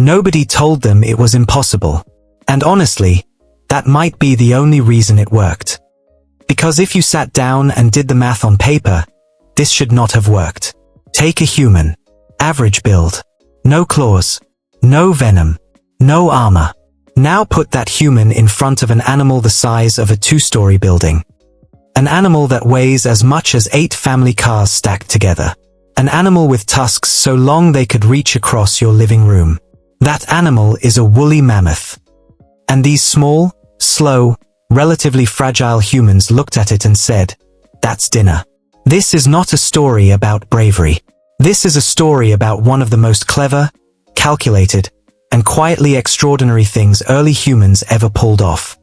Nobody told them it was impossible. And honestly, that might be the only reason it worked. Because if you sat down and did the math on paper, this should not have worked. Take a human. Average build. No claws. No venom. No armor. Now put that human in front of an animal the size of a 2-story building. An animal that weighs as much as 8 family cars stacked together. An animal with tusks so long they could reach across your living room. That animal is a woolly mammoth. And these small, slow, relatively fragile humans looked at it and said, "That's dinner." This is not a story about bravery. This is a story about one of the most clever, calculated, and quietly extraordinary things early humans ever pulled off.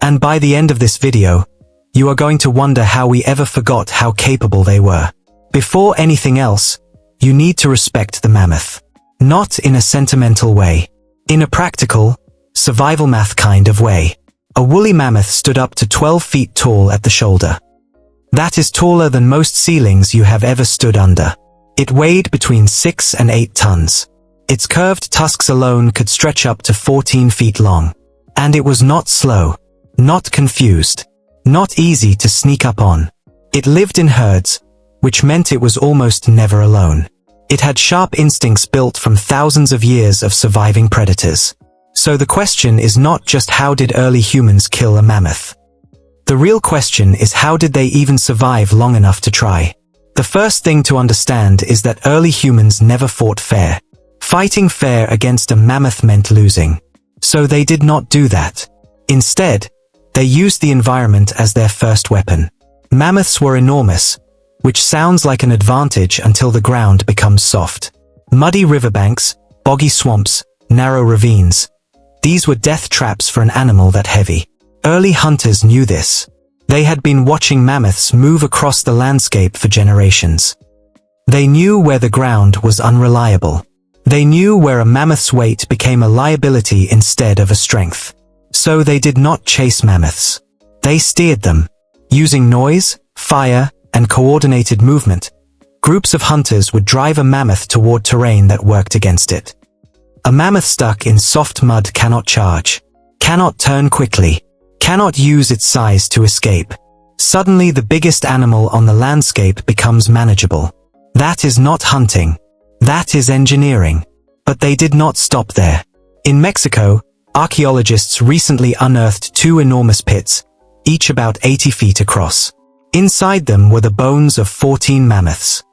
And by the end of this video, you are going to wonder how we ever forgot how capable they were. Before anything else, you need to respect the mammoth. Not in a sentimental way. In a practical, survival math kind of way. A woolly mammoth stood up to 12 feet tall at the shoulder. That is taller than most ceilings you have ever stood under. It weighed between 6 and 8 tons. Its curved tusks alone could stretch up to 14 feet long. And it was not slow, not confused, not easy to sneak up on. It lived in herds, which meant it was almost never alone. It had sharp instincts built from thousands of years of surviving predators. So the question is not just how did early humans kill a mammoth. The real question is how did they even survive long enough to try. The first thing to understand is that early humans never fought fair. Fighting fair against a mammoth meant losing. So they did not do that. Instead, they used the environment as their first weapon. Mammoths were enormous, which sounds like an advantage until the ground becomes soft. Muddy riverbanks, boggy swamps, narrow ravines. These were death traps for an animal that heavy. Early hunters knew this. They had been watching mammoths move across the landscape for generations. They knew where the ground was unreliable. They knew where a mammoth's weight became a liability instead of a strength. So they did not chase mammoths. They steered them. Using noise, fire, and coordinated movement, groups of hunters would drive a mammoth toward terrain that worked against it. A mammoth stuck in soft mud cannot charge, cannot turn quickly, cannot use its size to escape. Suddenly the biggest animal on the landscape becomes manageable. That is not hunting. That is engineering. But they did not stop there. In Mexico, archaeologists recently unearthed 2 enormous pits, each about 80 feet across. Inside them were the bones of 14 mammoths.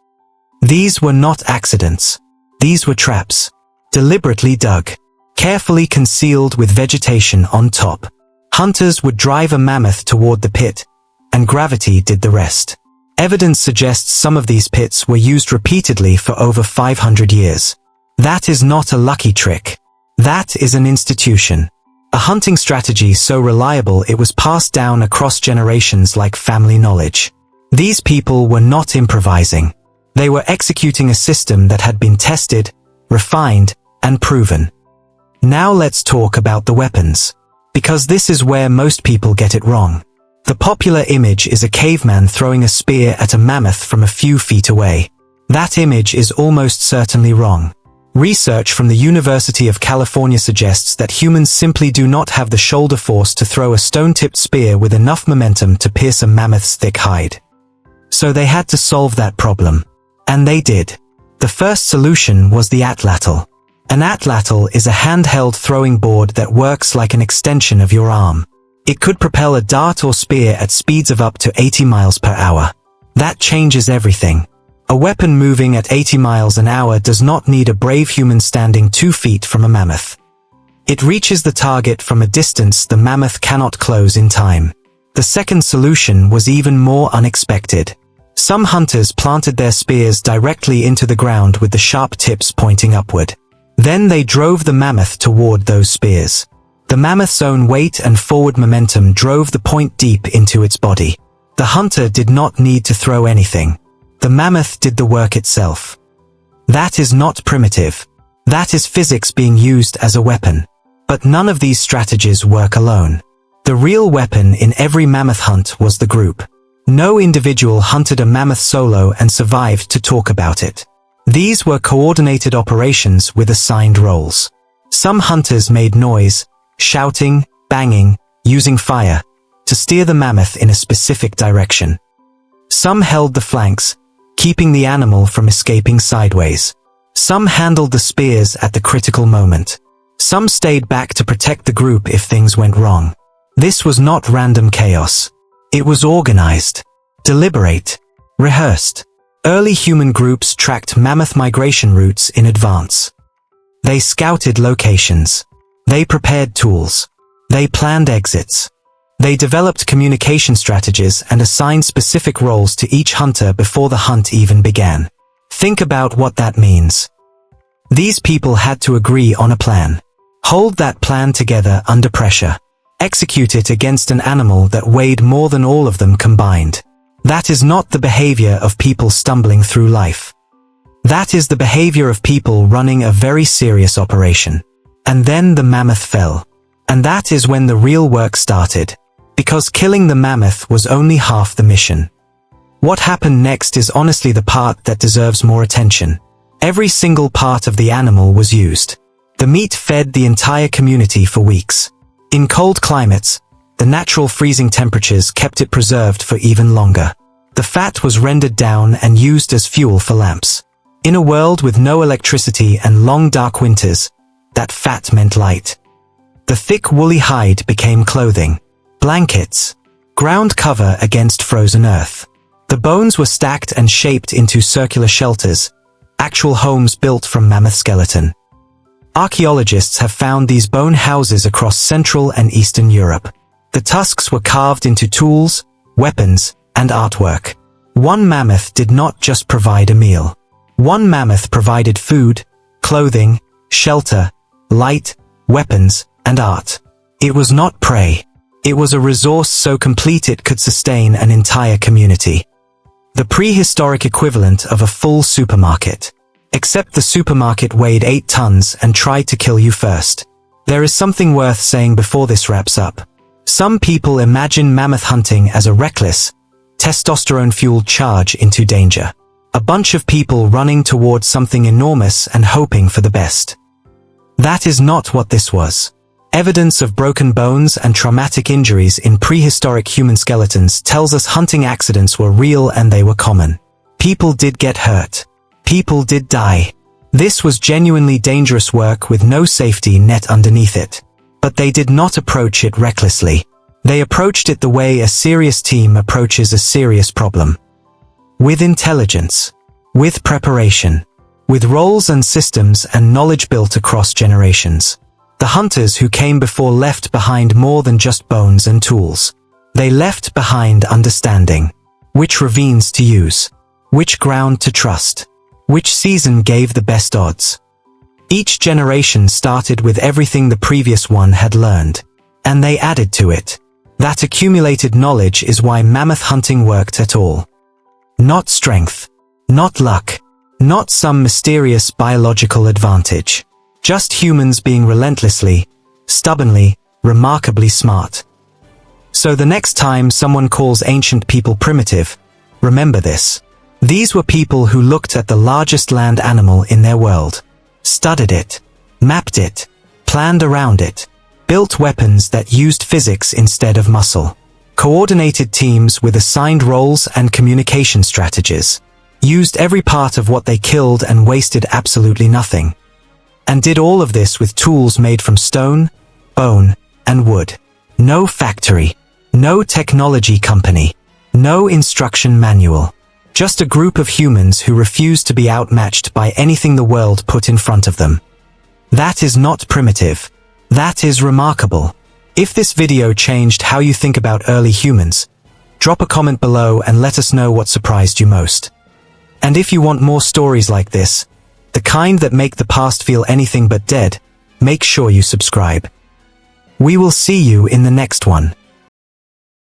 These were not accidents. These were traps. Deliberately dug. Carefully concealed with vegetation on top. Hunters would drive a mammoth toward the pit, and gravity did the rest. Evidence suggests some of these pits were used repeatedly for over 500 years. That is not a lucky trick. That is an institution. A hunting strategy so reliable it was passed down across generations like family knowledge. These people were not improvising. They were executing a system that had been tested, refined, and proven. Now let's talk about the weapons. Because this is where most people get it wrong. The popular image is a caveman throwing a spear at a mammoth from a few feet away. That image is almost certainly wrong. Research from the University of California suggests that humans simply do not have the shoulder force to throw a stone-tipped spear with enough momentum to pierce a mammoth's thick hide. So they had to solve that problem. And they did. The first solution was the atlatl. An atlatl is a handheld throwing board that works like an extension of your arm. It could propel a dart or spear at speeds of up to 80 miles per hour. That changes everything. A weapon moving at 80 miles an hour does not need a brave human standing 2 feet from a mammoth. It reaches the target from a distance the mammoth cannot close in time. The second solution was even more unexpected. Some hunters planted their spears directly into the ground with the sharp tips pointing upward. Then they drove the mammoth toward those spears. The mammoth's own weight and forward momentum drove the point deep into its body. The hunter did not need to throw anything. The mammoth did the work itself. That is not primitive. That is physics being used as a weapon. But none of these strategies work alone. The real weapon in every mammoth hunt was the group. No individual hunted a mammoth solo and survived to talk about it. These were coordinated operations with assigned roles. Some hunters made noise, shouting, banging, using fire, to steer the mammoth in a specific direction. Some held the flanks, keeping the animal from escaping sideways. Some handled the spears at the critical moment. Some stayed back to protect the group if things went wrong. This was not random chaos. It was organized, deliberate, rehearsed. Early human groups tracked mammoth migration routes in advance. They scouted locations. They prepared tools. They planned exits. They developed communication strategies and assigned specific roles to each hunter before the hunt even began. Think about what that means. These people had to agree on a plan. Hold that plan together under pressure. Execute it against an animal that weighed more than all of them combined. That is not the behavior of people stumbling through life. That is the behavior of people running a very serious operation. And then the mammoth fell. And that is when the real work started. Because killing the mammoth was only half the mission. What happened next is honestly the part that deserves more attention. Every single part of the animal was used. The meat fed the entire community for weeks. In cold climates, the natural freezing temperatures kept it preserved for even longer. The fat was rendered down and used as fuel for lamps. In a world with no electricity and long dark winters, that fat meant light. The thick woolly hide became clothing, blankets, ground cover against frozen earth. The bones were stacked and shaped into circular shelters, actual homes built from mammoth skeleton. Archaeologists have found these bone houses across Central and Eastern Europe. The tusks were carved into tools, weapons, and artwork. One mammoth did not just provide a meal. One mammoth provided food, clothing, shelter, light, weapons, and art. It was not prey. It was a resource so complete it could sustain an entire community. The prehistoric equivalent of a full supermarket. Except the supermarket weighed 8 tons and tried to kill you first. There is something worth saying before this wraps up. Some people imagine mammoth hunting as a reckless, testosterone-fueled charge into danger. A bunch of people running towards something enormous and hoping for the best. That is not what this was. Evidence of broken bones and traumatic injuries in prehistoric human skeletons tells us hunting accidents were real and they were common. People did get hurt. People did die. This was genuinely dangerous work with no safety net underneath it. But they did not approach it recklessly. They approached it the way a serious team approaches a serious problem. With intelligence. With preparation. With roles and systems and knowledge built across generations. The hunters who came before left behind more than just bones and tools. They left behind understanding. Which ravines to use. Which ground to trust. Which season gave the best odds. Each generation started with everything the previous one had learned. And they added to it. That accumulated knowledge is why mammoth hunting worked at all. Not strength. Not luck. Not some mysterious biological advantage. Just humans being relentlessly, stubbornly, remarkably smart. So the next time someone calls ancient people primitive, remember this. These were people who looked at the largest land animal in their world, studied it, mapped it, planned around it, built weapons that used physics instead of muscle, coordinated teams with assigned roles and communication strategies, used every part of what they killed and wasted absolutely nothing. And did all of this with tools made from stone, bone, and wood. No factory, no technology company, no instruction manual. Just a group of humans who refused to be outmatched by anything the world put in front of them. That is not primitive. That is remarkable. If this video changed how you think about early humans, drop a comment below and let us know what surprised you most. And if you want more stories like this, the kind that make the past feel anything but dead, make sure you subscribe. We will see you in the next one.